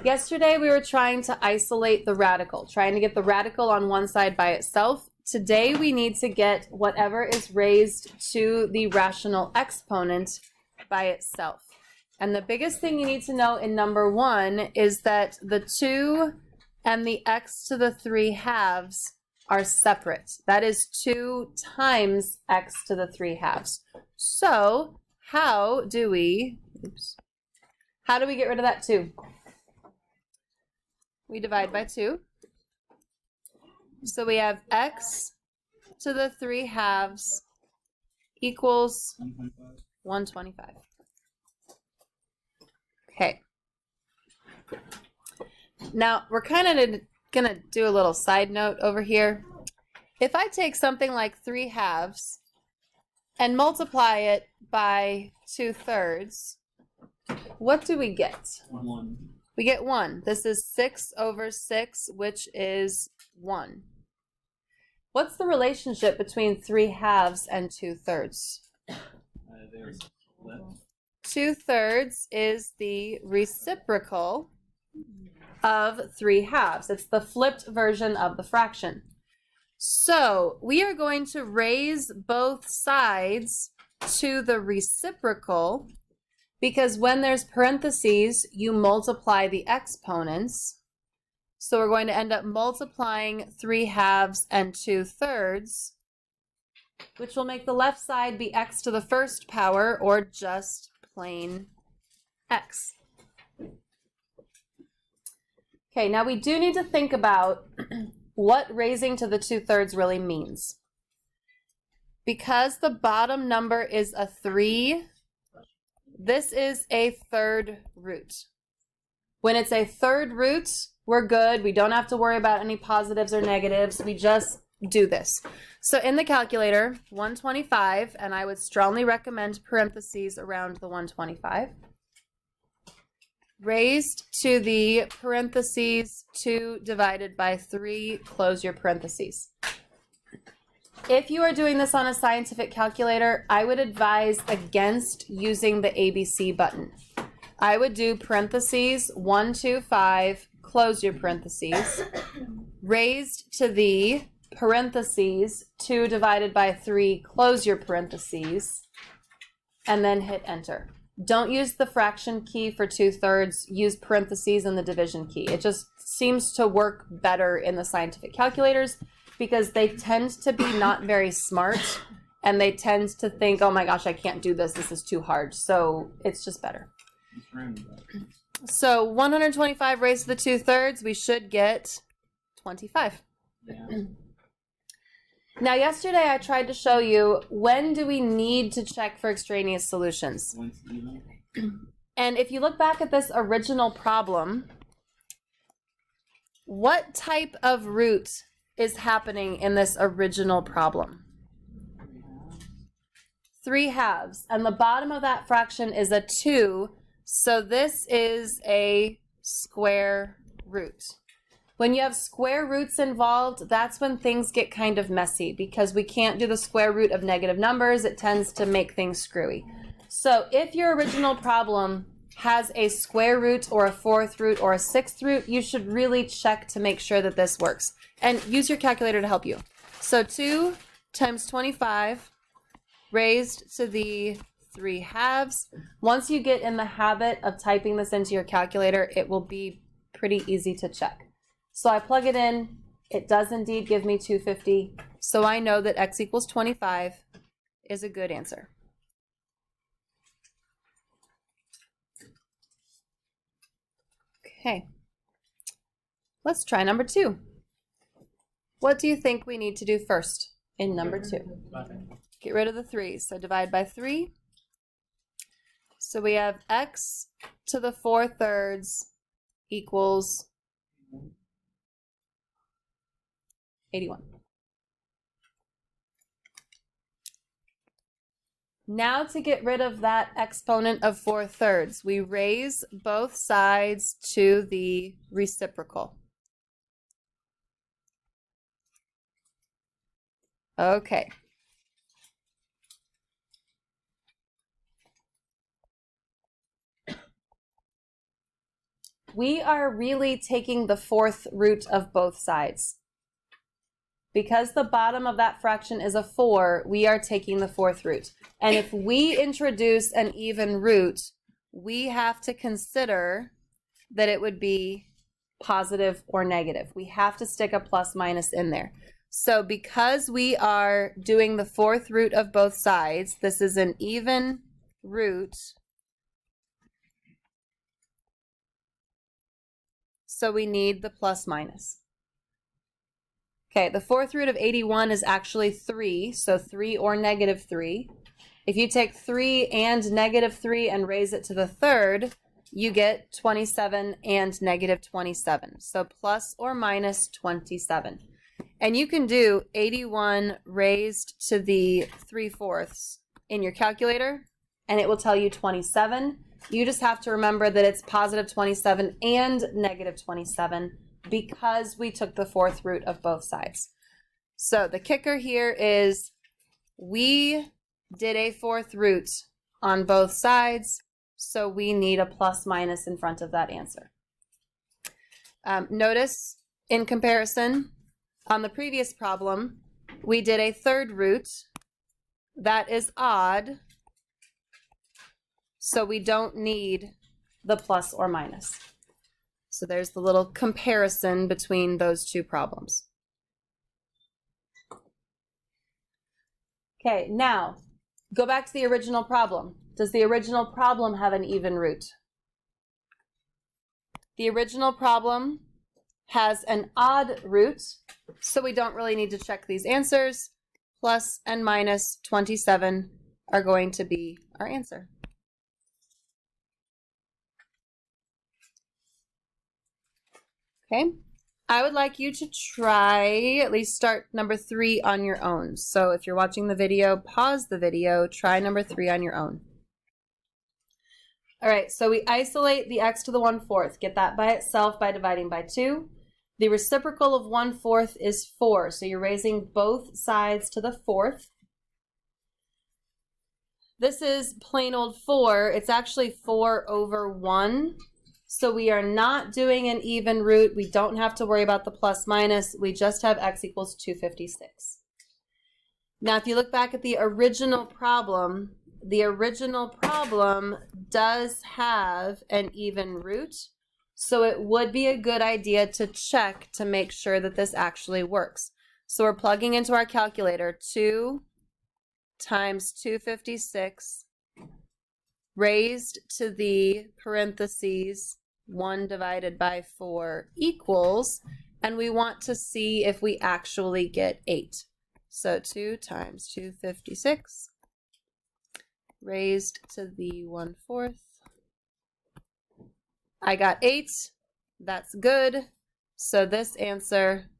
Yesterday we were trying to isolate the radical, trying to get the radical on one side by itself. Today we need to get whatever is raised to the rational exponent by itself. And the biggest thing you need to know in number 1 is that the 2 and the x to the 3 halves are separate. That is 2 times x to the 3 halves. So how do we get rid of that 2? We divide by 2. So we have x to the 3 halves equals 125. Okay. Now, we're kind of going to do a little side note over here. If I take something like 3 halves and multiply it by 2/3, what do we get? 1. We get 1. This is 6 over 6, which is 1. What's the relationship between 3 halves and 2/3? They're split. 2/3 is the reciprocal of 3 halves. It's the flipped version of the fraction. So we are going to raise both sides to the reciprocal because when there's parentheses, you multiply the exponents. So we're going to end up multiplying 3 halves and 2/3, which will make the left side be x to the first power, or just plain x. Okay, now we do need to think about what raising to the 2/3 really means. Because the bottom number is a 3, this is a third root. When it's a third root, we're good. We don't have to worry about any positives or negatives. We just do this. So in the calculator, 125, and I would strongly recommend parentheses around the 125, raised to the parentheses 2 divided by 3, close your parentheses. If you are doing this on a scientific calculator, I would advise against using the ABC button. I would do parentheses 125, close your parentheses, raised to the parentheses 2 divided by 3, close your parentheses, and then hit enter. Don't use the fraction key for 2/3, use parentheses and the division key. It just seems to work better in the scientific calculators because they tend to be not very smart and they tend to think, oh my gosh, I can't do this, this is too hard. So it's just better. So 125 raised to the 2/3, we should get 25. Yeah. Now, yesterday I tried to show you when do we need to check for extraneous solutions. Once even. And if you look back at this original problem, what type of root is happening in this original problem? 3 halves. And the bottom of that fraction is a 2, so this is a square root. When you have square roots involved, that's when things get kind of messy because we can't do the square root of negative numbers. It tends to make things screwy. So if your original problem has a square root or a 4th root or a 6th root, you should really check to make sure that this works. And use your calculator to help you. So 2 times 25 raised to the 3 halves. Once you get in the habit of typing this into your calculator, it will be pretty easy to check. So I plug it in, it does indeed give me 250, so I know that x equals 25 is a good answer. Okay, let's try number 2. What do you think we need to do first in number 2? Get rid of the 3s, so divide by 3. So we have x to the 4/3 equals 81. Now to get rid of that exponent of 4/3, we raise both sides to the reciprocal. Okay. we are really taking the fourth root of both sides. Because the bottom of that fraction is a 4, we are taking the fourth root. And if we introduce an even root, we have to consider that it would be positive or negative. We have to stick a plus minus in there. So because we are doing the fourth root of both sides, this is an even root. So we need the plus minus. Okay, the fourth root of 81 is actually 3, so 3 or negative 3. If you take 3 and negative 3 and raise it to the third, you get 27 and negative 27. So plus or minus 27. And you can do 81 raised to the 3/4 in your calculator, and it will tell you 27. You just have to remember that it's positive 27 and negative 27 because we took the fourth root of both sides. So the kicker here is we did a fourth root on both sides, so we need a plus minus in front of that answer. Notice in comparison, on the previous problem, we did a third root. That is odd, so we don't need the plus or minus. So there's the little comparison between those two problems. Okay, now go back to the original problem. Does the original problem have an even root? The original problem has an odd root, so we don't really need to check these answers. Plus and minus 27 are going to be our answer. Okay, I would like you to try at least start number 3 on your own. So if you're watching the video, pause the video, try number 3 on your own. All right, so we isolate the x to the 1/4. Get that by itself by dividing by 2. The reciprocal of 1/4 is 4, so you're raising both sides to the fourth. This is plain old 4. It's actually 4 over 1. So we are not doing an even root. We don't have to worry about the plus minus. We just have x equals 256. Now, if you look back at the original problem does have an even root. So it would be a good idea to check to make sure that this actually works. So we're plugging into our calculator 2 times 256 raised to the parentheses 1 divided by 4 equals, and we want to see if we actually get 8. So 2 times 256 raised to the 1/4. I got 8. That's good. So this answer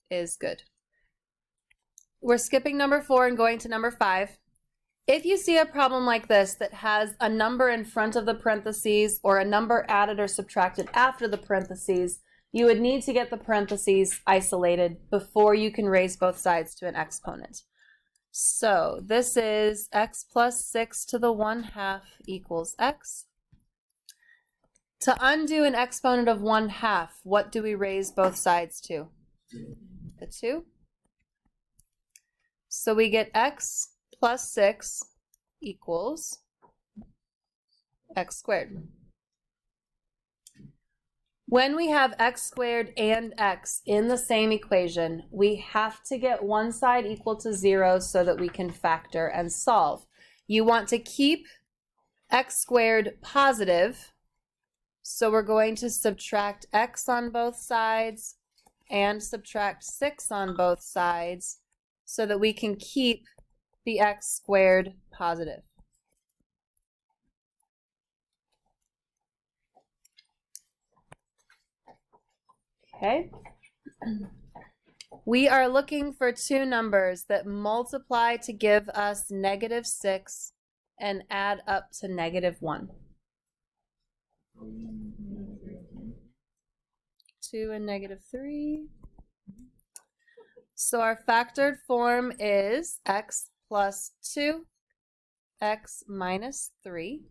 is good. We're skipping number 4 and going to number 5. If you see a problem like this that has a number in front of the parentheses or a number added or subtracted after the parentheses, you would need to get the parentheses isolated before you can raise both sides to an exponent. So this is x plus 6 to the 1/2 equals x. To undo an exponent of 1/2, what do we raise both sides to? The 2. So we get x plus 6 equals x squared. When we have x squared and x in the same equation, we have to get one side equal to 0 so that we can factor and solve. You want to keep x squared positive, so we're going to subtract x on both sides and subtract 6 on both sides so that we can keep the x squared positive. Okay. We are looking for two numbers that multiply to give us -6 and add up to -1. 2 and -3. So our factored form is x plus 2, x minus 3.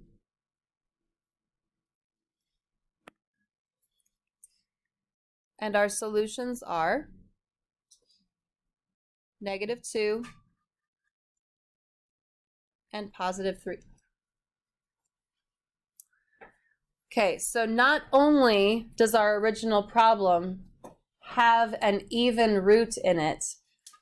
And our solutions are -2 and +3. Okay, so not only does our original problem have an even root in it,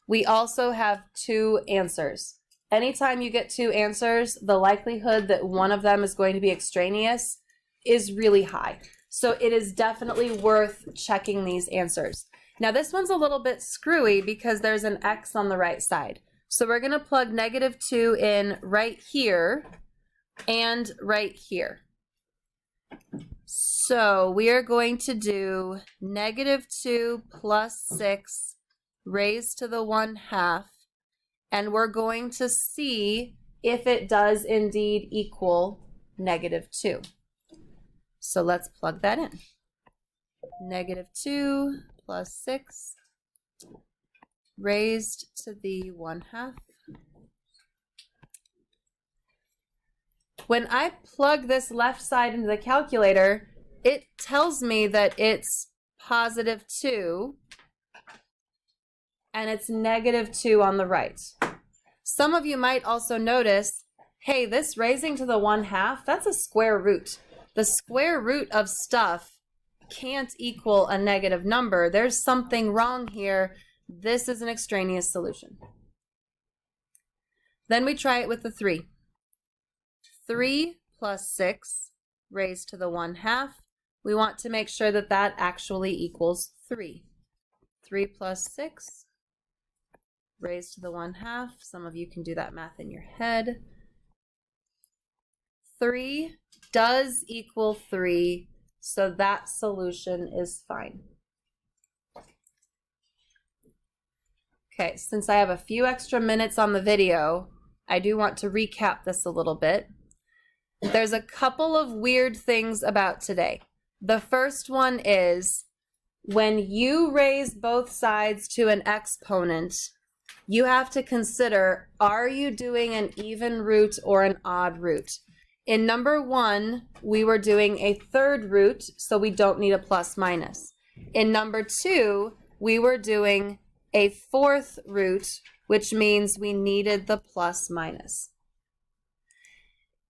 we also have 2 answers. Anytime you get 2 answers, the likelihood that one of them is going to be extraneous is really high. So it is definitely worth checking these answers. Now this one's a little bit screwy because there's an X on the right side. So we're going to plug -2 in right here and right here. So we are going to do -2 plus 6 raised to the 1/2, and we're going to see if it does indeed equal -2. So let's plug that in. -2 plus 6 raised to the 1/2. When I plug this left side into the calculator, it tells me that it's +2 and it's -2 on the right. Some of you might also notice, hey, this raising to the 1/2, that's a square root. The square root of stuff can't equal a negative number. There's something wrong here. This is an extraneous solution. Then we try it with the 3. 3 plus 6 raised to the 1/2. We want to make sure that that actually equals 3. 3 plus 6 raised to the 1/2. Some of you can do that math in your head. 3 does equal 3, so that solution is fine. Okay, since I have a few extra minutes on the video, I do want to recap this a little bit. There's a couple of weird things about today. The first one is when you raise both sides to an exponent, you have to consider, are you doing an even root or an odd root? In number 1, we were doing a third root, so we don't need a plus minus. In number 2, we were doing a fourth root, which means we needed the plus minus.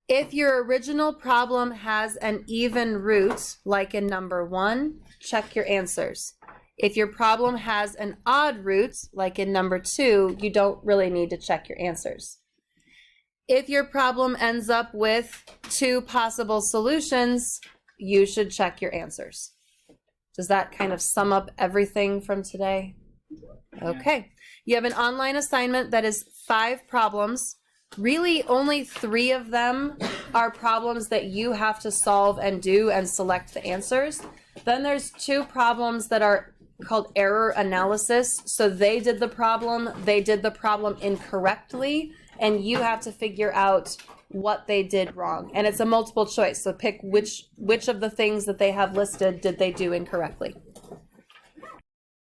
If your original problem has an even root, like in number 1, check your answers. If your problem has an odd root, like in number 2, you don't really need to check your answers. If your problem ends up with 2 possible solutions, you should check your answers. Does that kind of sum up everything from today? Okay. You have an online assignment that is 5 problems. Really, only 3 of them are problems that you have to solve and do and select the answers. Then there's 2 problems that are called error analysis. So they did the problem incorrectly, and you have to figure out what they did wrong. And it's a multiple choice, so pick which of the things that they have listed did they do incorrectly.